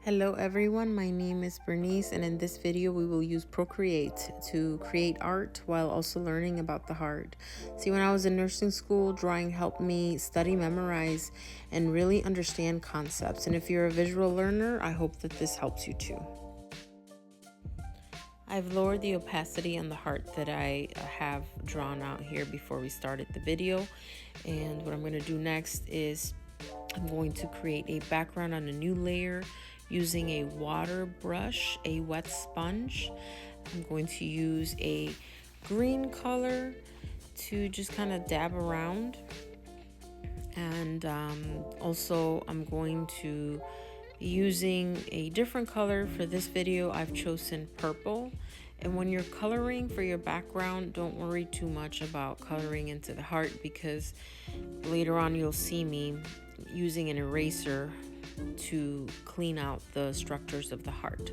Hello everyone, my name is Bernice, and in this video we will use Procreate to create art while also learning about the heart. See, when I was in nursing school, drawing helped me study, memorize, and really understand concepts. And if you're a visual learner, I hope that this helps you too. I've lowered the opacity on the heart that I have drawn out here before we started the video. And what I'm going to do next is I'm going to create a background on a new layer using a water brush, a wet sponge. I'm going to use a green color to just kind of dab around. And also I'm going to be using a different color for this video. I've chosen purple. And when you're coloring for your background, don't worry too much about coloring into the heart, because later on you'll see me using an eraser to clean out the structures of the heart.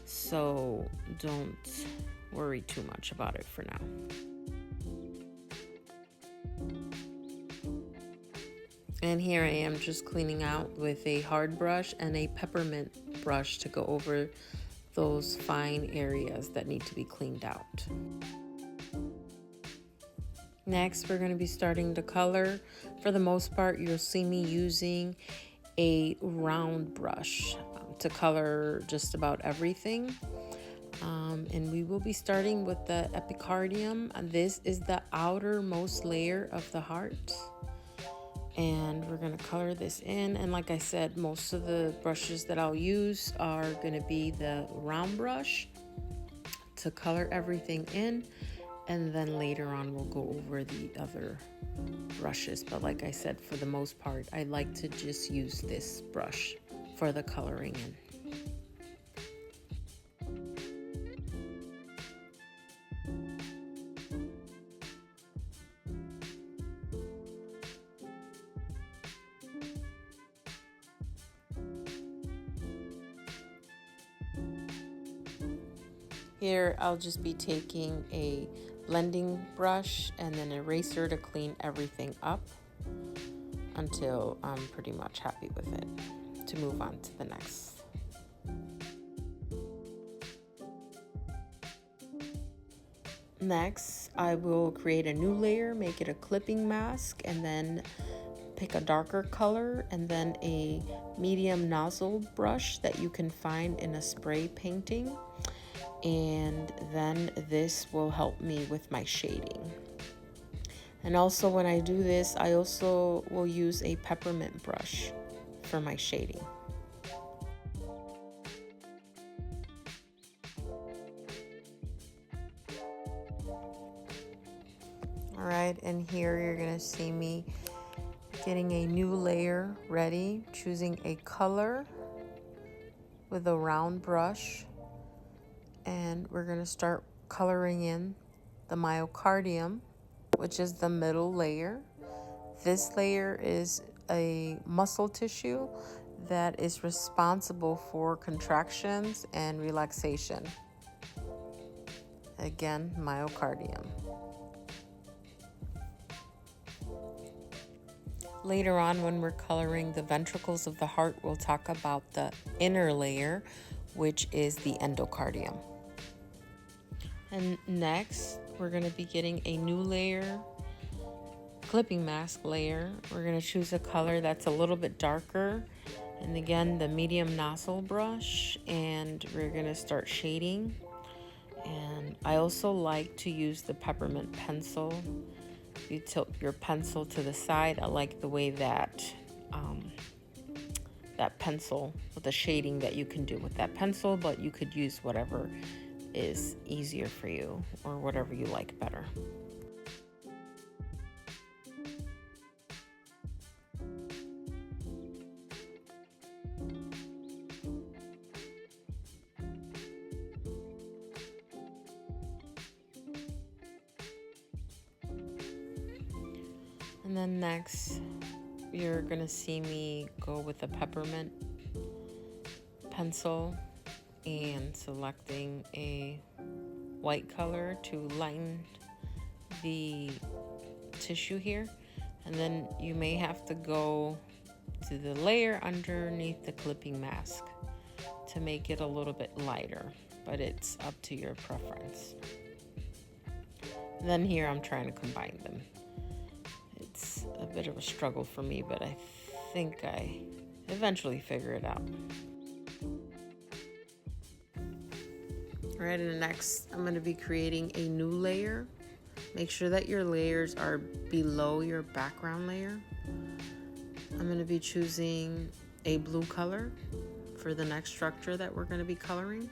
So don't worry too much about it for now. And here I am just cleaning out with a hard brush and a peppermint brush to go over those fine areas that need to be cleaned out. Next, we're going to be starting to color. For the most part, you'll see me using a round brush to color just about everything. And we will be starting with the epicardium. This is the outermost layer of the heart. And we're going to color this in. And like I said, most of the brushes that I'll use are going to be the round brush to color everything in. And then later on, we'll go over the other brushes. But like I said, for the most part, I like to just use this brush for the coloring in. Here, I'll just be taking a blending brush and then eraser to clean everything up until I'm pretty much happy with it, to move on to the next. Next, I will create a new layer, make it a clipping mask, and then pick a darker color and then a medium nozzle brush that you can find in a spray painting. And then this will help me with my shading. And also when I do this, I also will use a peppermint brush for my shading. All right, and here you're gonna see me getting a new layer ready, choosing a color with a round brush. And we're going to start coloring in the myocardium, which is the middle layer. This layer is a muscle tissue that is responsible for contractions and relaxation. Again, myocardium. Later on, when we're coloring the ventricles of the heart, we'll talk about the inner layer, which is the endocardium. And next, we're going to be getting a new layer, clipping mask layer. We're going to choose a color that's a little bit darker. And again, the medium nozzle brush. And we're going to start shading. And I also like to use the peppermint pencil. You tilt your pencil to the side. I like the way that that pencil, with the shading that you can do with that pencil, but you could use whatever is easier for you or whatever you like better. And then next, you're gonna see me go with a peppermint pencil and selecting a white color to lighten the tissue here. And then you may have to go to the layer underneath the clipping mask to make it a little bit lighter, but it's up to your preference. And then here I'm trying to combine them. It's a bit of a struggle for me, but I think I eventually figure it out. All right, and next I'm going to be creating a new layer. Make sure that your layers are below your background layer. I'm going to be choosing a blue color for the next structure that we're going to be coloring.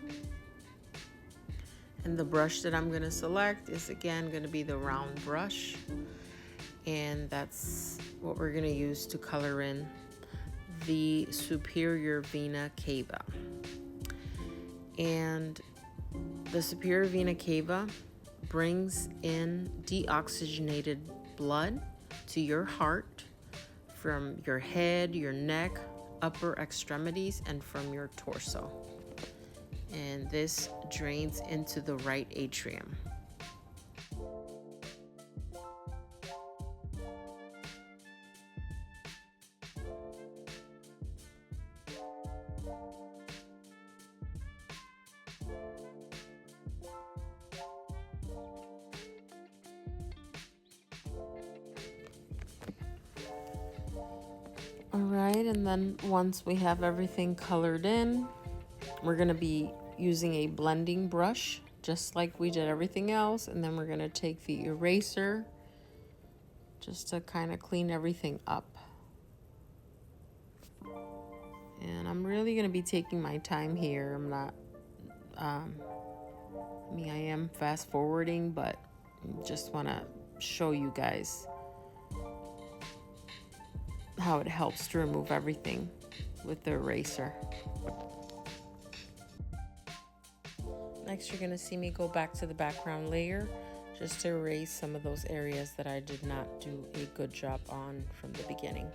And the brush that I'm going to select is again going to be the round brush. And that's what we're going to use to color in the Superior Vena Cava. And the Superior Vena Cava brings in deoxygenated blood to your heart from your head, your neck, upper extremities, and from your torso. And this drains into the right atrium. All right, and then once we have everything colored in, we're going to be using a blending brush just like we did everything else, and then we're going to take the eraser just to kind of clean everything up. And I'm really going to be taking my time here. I'm not I am fast forwarding, but just want to show you guys how it helps to remove everything with the eraser. Next, you're going to see me go back to the background layer just to erase some of those areas that I did not do a good job on from the beginning.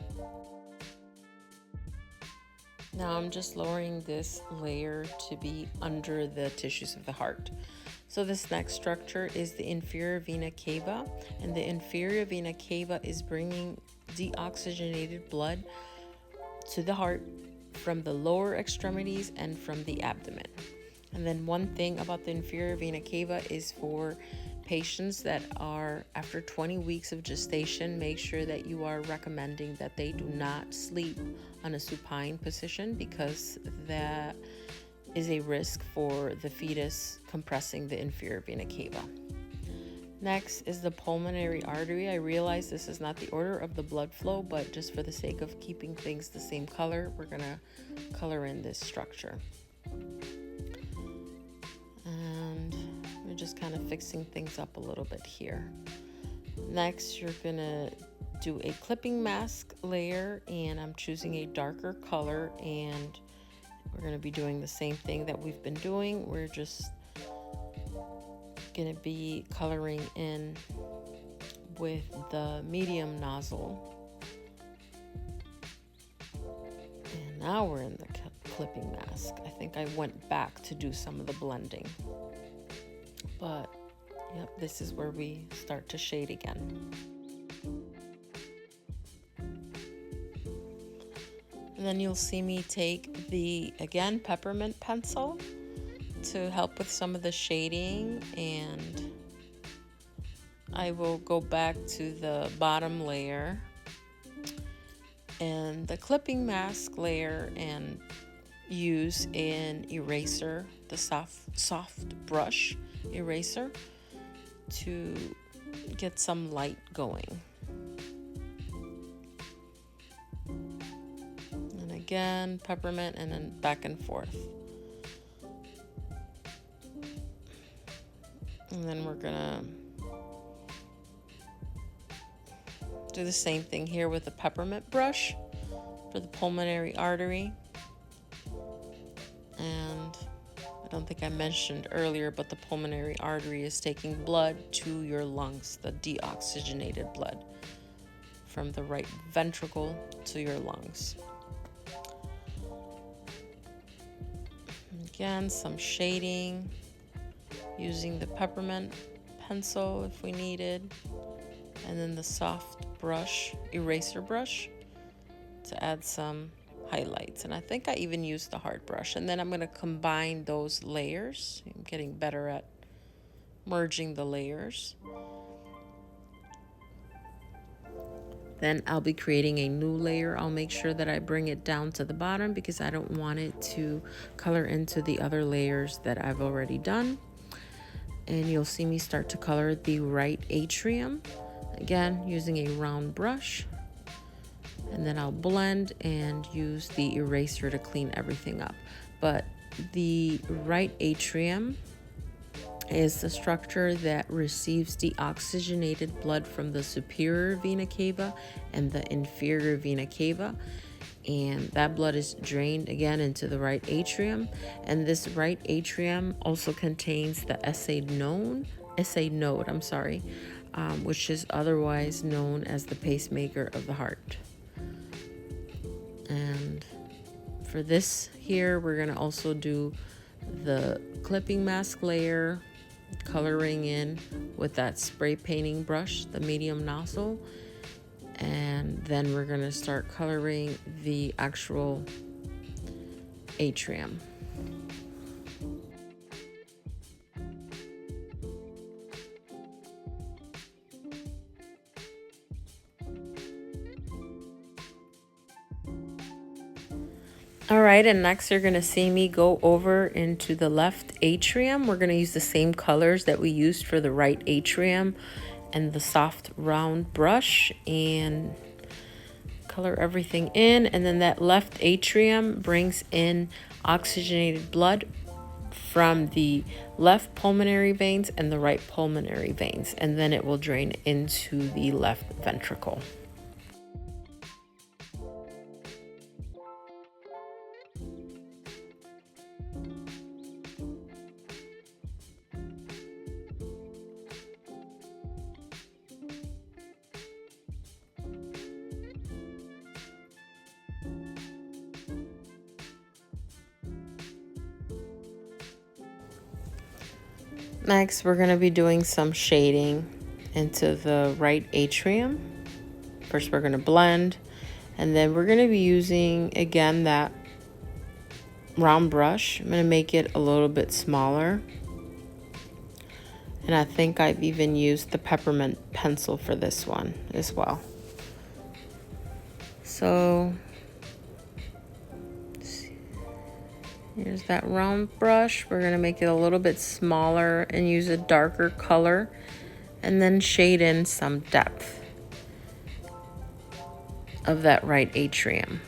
Now I'm just lowering this layer to be under the tissues of the heart. So this next structure is the inferior vena cava, and the inferior vena cava is bringing deoxygenated blood to the heart from the lower extremities and from the abdomen. And then one thing about the inferior vena cava is for patients that are after 20 weeks of gestation, make sure that you are recommending that they do not sleep on a supine position, because that is a risk for the fetus compressing the inferior vena cava. Next is the pulmonary artery. I realize this is not the order of the blood flow, but just for the sake of keeping things the same color, we're gonna color in this structure. And we're just kind of fixing things up a little bit here. Next, you're gonna do a clipping mask layer, and I'm choosing a darker color, and we're going to be doing the same thing that we've been doing. We're just going to be coloring in with the medium nozzle. And now we're in the clipping mask. I think I went back to do some of the blending. But, yep, this is where we start to shade again. And then you'll see me take the, again, peppermint pencil to help with some of the shading, and I will go back to the bottom layer and the clipping mask layer and use an eraser, the soft brush eraser, to get some light going. Again, peppermint, and then back and forth. And then we're gonna do the same thing here with the peppermint brush for the pulmonary artery. And I don't think I mentioned earlier, but the pulmonary artery is taking blood to your lungs, the deoxygenated blood from the right ventricle to your lungs. Again, some shading using the peppermint pencil if we needed, and then the soft brush, eraser brush, to add some highlights. And I think I even used the hard brush. And then I'm going to combine those layers. I'm getting better at merging the layers. Then I'll be creating a new layer. I'll make sure that I bring it down to the bottom because I don't want it to color into the other layers that I've already done. And you'll see me start to color the right atrium. Again, using a round brush. And then I'll blend and use the eraser to clean everything up. But the right atrium is the structure that receives the oxygenated blood from the superior vena cava and the inferior vena cava. And that blood is drained again into the right atrium. And this right atrium also contains the SA node, which is otherwise known as the pacemaker of the heart. And for this here, we're gonna also do the clipping mask layer, coloring in with that spray painting brush, the medium nozzle. And then we're gonna start coloring the actual atrium. All right, and next you're gonna see me go over into the left atrium. We're gonna use the same colors that we used for the right atrium and the soft round brush and color everything in. And then that left atrium brings in oxygenated blood from the left pulmonary veins and the right pulmonary veins, and then it will drain into the left ventricle. Next, we're going to be doing some shading into the right atrium. First, we're going to blend, and then we're going to be using, again, that round brush. I'm going to make it a little bit smaller. And I think I've even used the peppermint pencil for this one as well. So here's that round brush. We're going to make it a little bit smaller and use a darker color and then shade in some depth of that right atrium.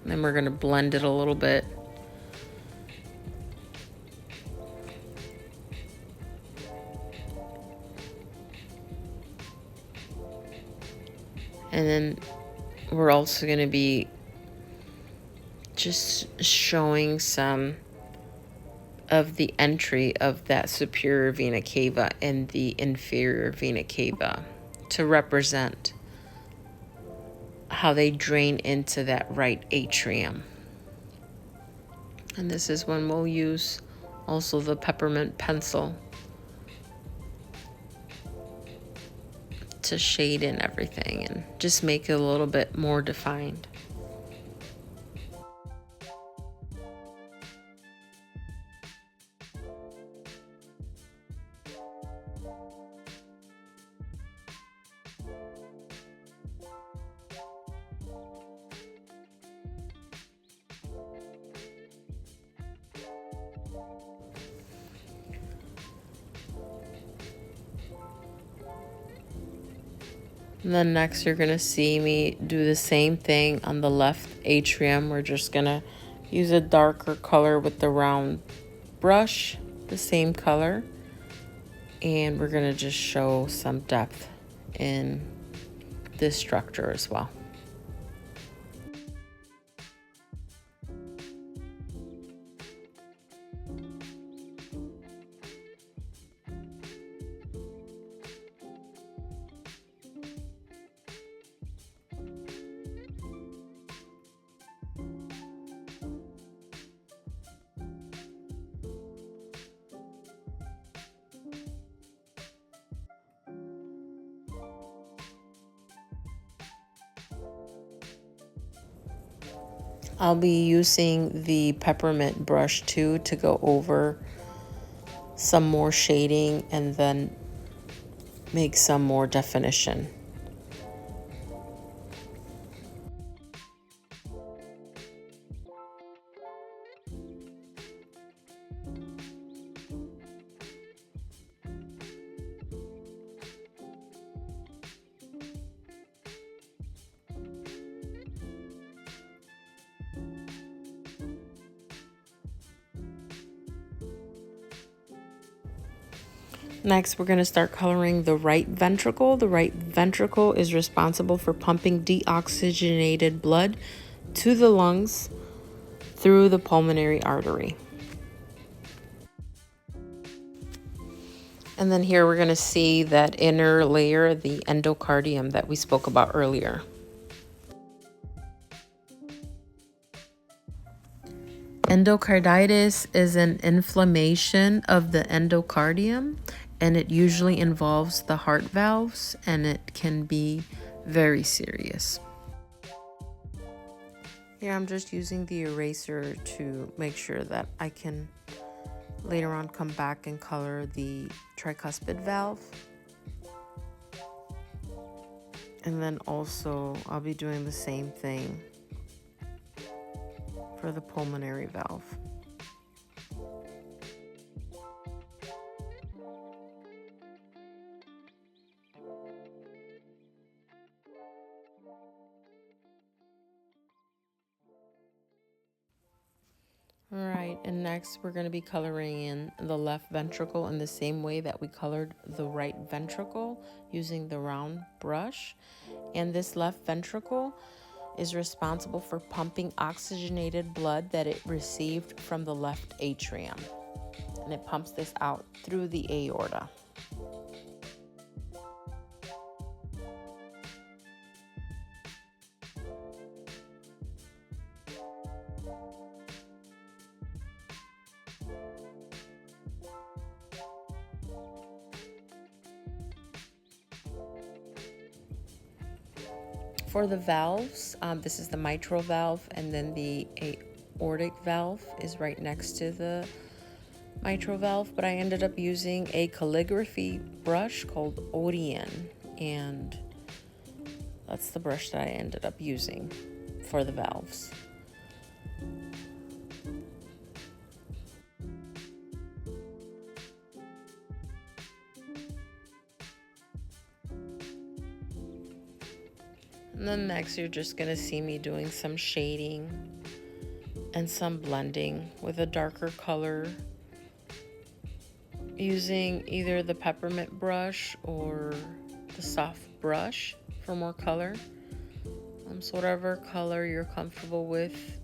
And then we're going to blend it a little bit. And then we're also going to be just showing some of the entry of that superior vena cava and the inferior vena cava to represent how they drain into that right atrium. And this is when we'll use also the peppermint pencil to shade in everything and just make it a little bit more defined. And then next you're going to see me do the same thing on the left atrium. We're just going to use a darker color with the round brush, the same color. And we're going to just show some depth in this structure as well. I'll be using the peppermint brush too to go over some more shading and then make some more definition. Next, we're going to start coloring the right ventricle. The right ventricle is responsible for pumping deoxygenated blood to the lungs through the pulmonary artery. And then here we're going to see that inner layer, the endocardium that we spoke about earlier. Endocarditis is an inflammation of the endocardium, and it usually involves the heart valves, and it can be very serious. Here I'm just using the eraser to make sure that I can later on come back and color the tricuspid valve. And then also I'll be doing the same thing for the pulmonary valve. All right, and next we're going to be coloring in the left ventricle in the same way that we colored the right ventricle using the round brush. And this left ventricle is responsible for pumping oxygenated blood that it received from the left atrium. And it pumps this out through the aorta. For the valves, this is the mitral valve, and then the aortic valve is right next to the mitral valve, but I ended up using a calligraphy brush called Odian, and that's the brush that I ended up using for the valves. And then next you're just gonna see me doing some shading and some blending with a darker color using either the peppermint brush or the soft brush for more color. So whatever color you're comfortable with,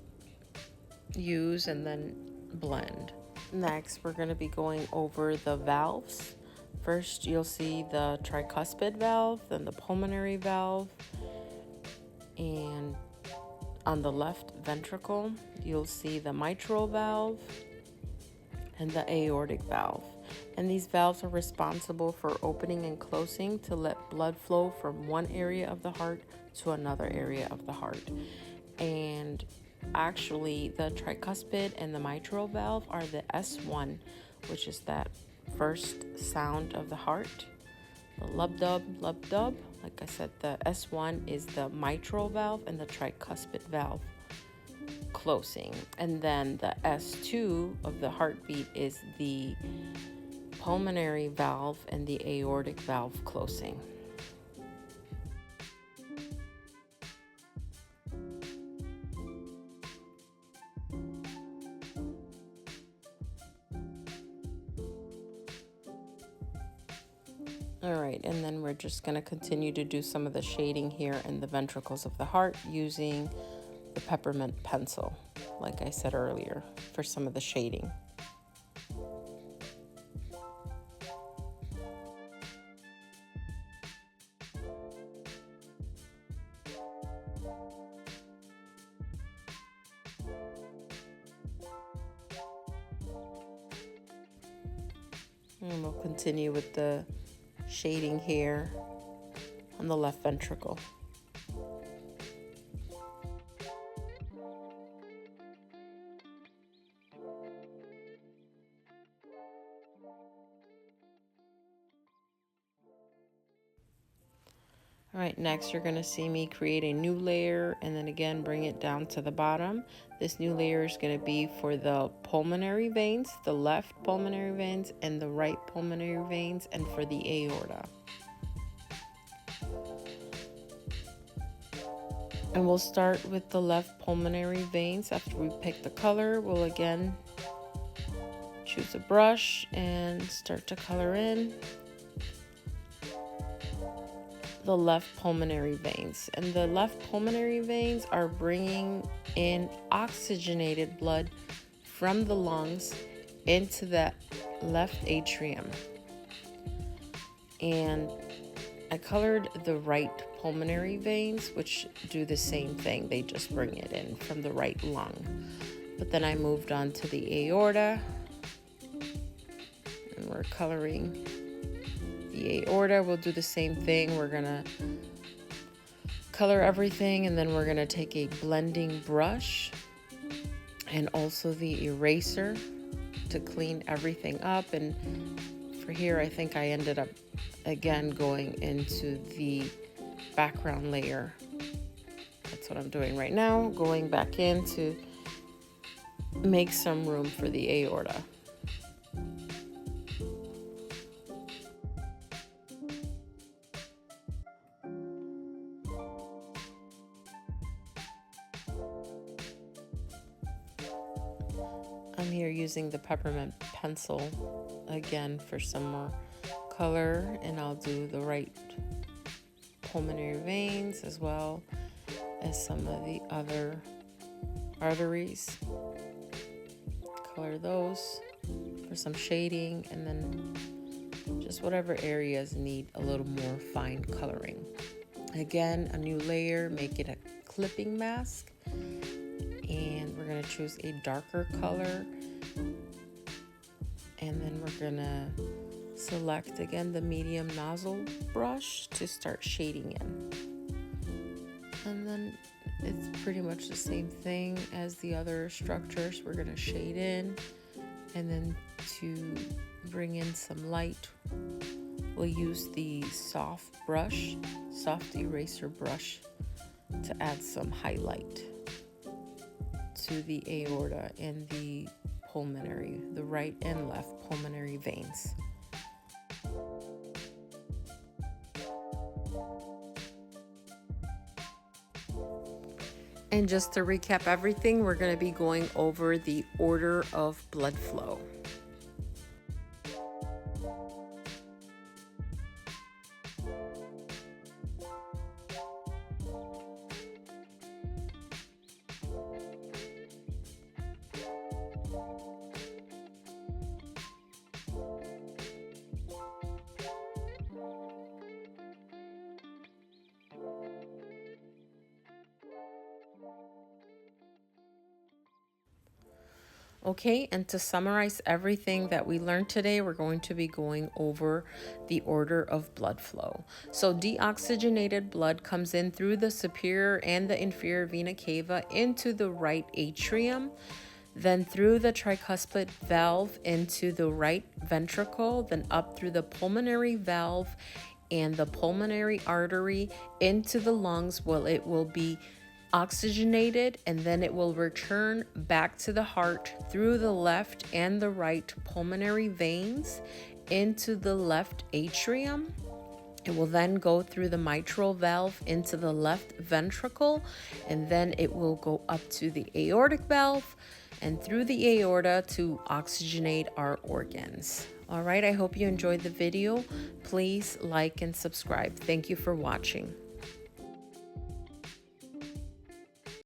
use and then blend. Next, we're going to be going over the valves. First, you'll see the tricuspid valve, then the pulmonary valve, and on the left ventricle, you'll see the mitral valve and the aortic valve. And these valves are responsible for opening and closing to let blood flow from one area of the heart to another area of the heart. And actually, the tricuspid and the mitral valve are the S1, which is that first sound of the heart. The lub-dub, lub-dub. Like I said, the S1 is the mitral valve and the tricuspid valve closing. And then the S2 of the heartbeat is the pulmonary valve and the aortic valve closing. All right, and then we're just going to continue to do some of the shading here in the ventricles of the heart using the peppermint pencil, like I said earlier, for some of the shading. And we'll continue with the shading here on the left ventricle. All right, next you're going to see me create a new layer and then again bring it down to the bottom. This new layer is going to be for the pulmonary veins, the left pulmonary veins and the right pulmonary veins, and for the aorta. And we'll start with the left pulmonary veins. After we pick the color, we'll again choose a brush and start to color in the left pulmonary veins. And the left pulmonary veins are bringing in oxygenated blood from the lungs into that left atrium. And I colored the right pulmonary veins, which do the same thing. They just bring it in from the right lung. But then I moved on to the aorta, and we're coloring the aorta. We'll do the same thing. We're gonna color everything, and then we're gonna take a blending brush and also the eraser to clean everything up. And for here, I think I ended up again going into the background layer. That's what I'm doing right now, going back in to make some room for the aorta. I'm here using the peppermint pencil again for some more color, and I'll do the right pulmonary veins as well as some of the other arteries. Color those for some shading, and then just whatever areas need a little more fine coloring. Again, a new layer, make it a clipping mask, and we're going to choose a darker color, and then we're going to select again the medium nozzle brush to start shading in. And then it's pretty much the same thing as the other structures. We're going to shade in, and then to bring in some light, we'll use the soft eraser brush to add some highlight to the aorta and the pulmonary, the right and left pulmonary veins. And just to recap everything, we're going to be going over the order of blood flow. Okay, and to summarize everything that we learned today, we're going to be going over the order of blood flow. So deoxygenated blood comes in through the superior and the inferior vena cava into the right atrium, then through the tricuspid valve into the right ventricle, then up through the pulmonary valve and the pulmonary artery into the lungs. Well, it will be oxygenated, and then it will return back to the heart through the left and the right pulmonary veins into the left atrium. It will then go through the mitral valve into the left ventricle, and then it will go up to the aortic valve and through the aorta to oxygenate our organs. All right, I hope you enjoyed the video. Please like and subscribe. Thank you for watching.